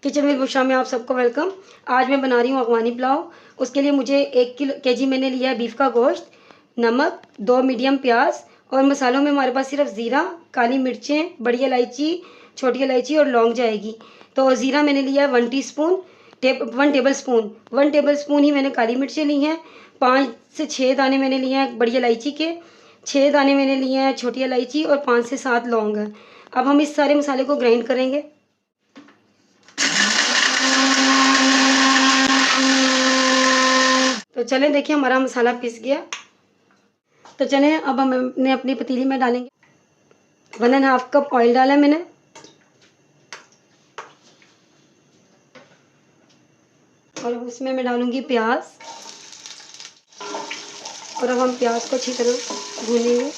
Kitchen with Bushra में आप सबको वेलकम। आज मैं बना रही हूँ अफगानी पुलाव। उसके लिए मुझे 1 केजी मैंने लिया है बीफ का गोश्त, नमक, 2 मीडियम प्याज और मसालों में हमारे पास सिर्फ ज़ीरा, काली मिर्चें, बड़ी इलायची, छोटी इलायची और लौंग जाएगी। तो ज़ीरा मैंने लिया है 1 टीस्पून, 1 टेबल स्पून ही मैंने काली मिर्चें ली हैं। 5 से 6 दाने मैंने लिए हैं बड़ी इलायची के, 6 दाने मैंने लिए हैं छोटी इलायची और 5 से 7 लौंग हैं। अब हम इस सारे मसाले को ग्राइंड करेंगे। तो चलें, देखिए हमारा मसाला पिस गया। तो चलें अब हमने अपनी पतीली में डालेंगे। 1.5 कप ऑयल डाला मैंने। और उसमें मैं डालूंगी प्याज। और अब हम प्याज को अच्छी तरह भूनेंगे।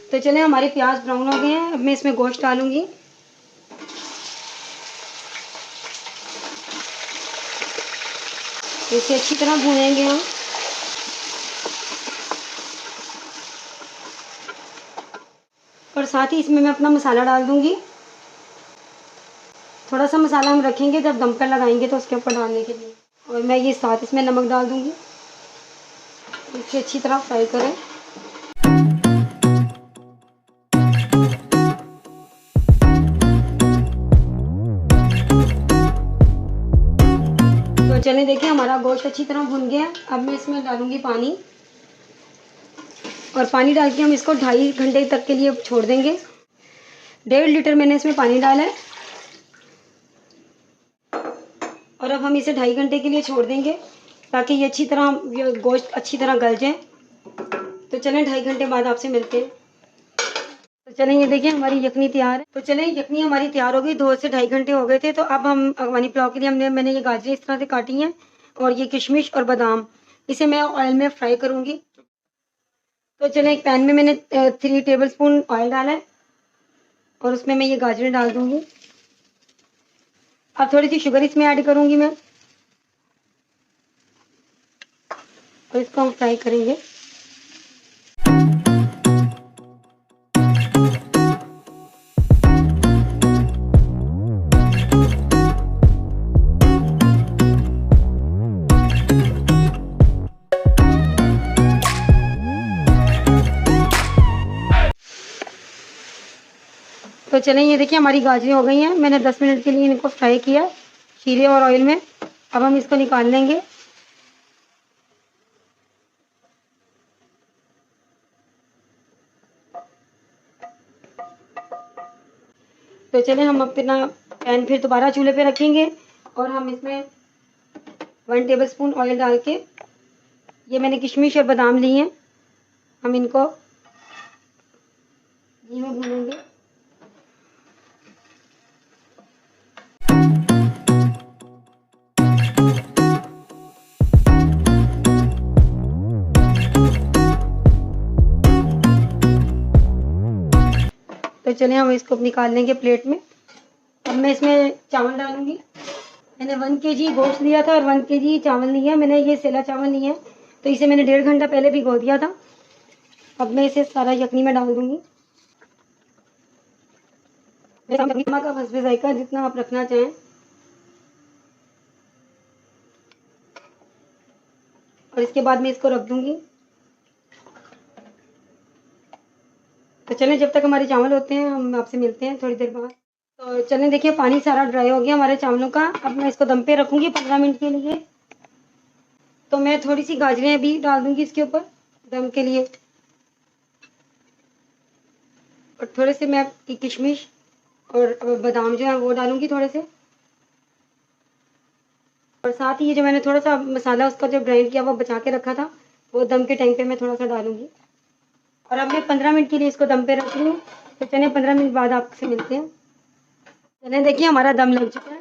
तो चलें, हमारे प्याज ब्राउन हो गए हैं। अब मैं इसमें गोश्त डालूंगी। इसे अच्छी तरह भूनेंगे हम। और साथ ही इसमें मैं अपना मसाला डाल दूंगी। थोड़ा सा मसाला हम रखेंगे जब दम पर लगाएंगे तो उसके ऊपर डालने के लिए। और मैं ये साथ इसमें नमक डाल दूंगी। इसे अच्छी तरह फ्राई करें। तो चलें, देखिए हमारा गोश्त अच्छी तरह भुन गया। अब मैं इसमें डालूंगी पानी। और पानी डाल के हम इसको 2.5 घंटे तक के लिए छोड़ देंगे। 1.5 लीटर मैंने इसमें पानी डाला है। और अब हम इसे 2.5 घंटे के लिए छोड़ देंगे ताकि ये अच्छी तरह गोश्त अच्छी तरह गल जाए। तो चलें, 2.5 घंटे बाद आपसे मिलते हैं। तो चलें, ये देखिए हमारी यखनी तैयार है। तो चलें, यखनी हमारी तैयार हो गई। 2 से 2.5 घंटे हो गए थे। तो अब हम अफगानी पुलाव के लिए मैंने ये गाजरें इस तरह से काटी हैं और ये किशमिश और बादाम, इसे मैं ऑयल में फ्राई करूँगी। तो चलें, एक पैन में मैंने 3 टेबल स्पून ऑयल डाला है और उसमें मैं ये गाजरें डाल दूँगी। अब थोड़ी सी शुगर इसमें ऐड करूँगी मैं और इसको हम फ्राई करेंगे। तो चलें, ये देखिए हमारी गाजरें हो गई हैं। मैंने 10 मिनट के लिए इनको फ्राई किया शीरे और ऑयल में। अब हम इसको निकाल लेंगे। तो चलें, हम अपना पैन फिर दोबारा चूल्हे पे रखेंगे और हम इसमें 1 टेबल स्पून ऑयल डाल के ये मैंने किशमिश और बादाम लिए हैं, हम इनको घी में भूनेंगे। तो चलिए हम इसको निकाल लेंगे प्लेट में। अब मैं इसमें चावल डालूंगी। मैंने 1 केजी गोश्त लिया था और 1 केजी चावल लिया। मैंने ये सेला चावल लिया है, तो इसे मैंने 1.5 घंटा पहले भिगो दिया था। अब मैं इसे सारा यखनी में डाल दूंगी। नमक का हस्बे जायका जितना आप रखना चाहें। और इसके बाद मैं इसको रख दूंगी। तो चलें, जब तक हमारे चावल होते हैं हम आपसे मिलते हैं थोड़ी देर बाद। तो चलें, देखिए पानी सारा ड्राई हो गया हमारे चावलों का। अब मैं इसको दम पे रखूंगी 15 मिनट के लिए। तो मैं थोड़ी सी गाजरें भी डाल दूंगी इसके ऊपर दम के लिए। और थोड़े से मैं किशमिश और बादाम जो है वो डालूंगी थोड़े से। और साथ ही ये जो मैंने थोड़ा सा मसाला उसका जो ग्राइंड किया वो बचा के रखा था, वो दम के टाइम पे मैं थोड़ा सा डालूंगी। और अब मैं 15 मिनट के लिए इसको दम पे रख रही हूँ। तो चलिए 15 मिनट बाद आपसे मिलते हैं। चलिए देखिए हमारा दम लग चुका है।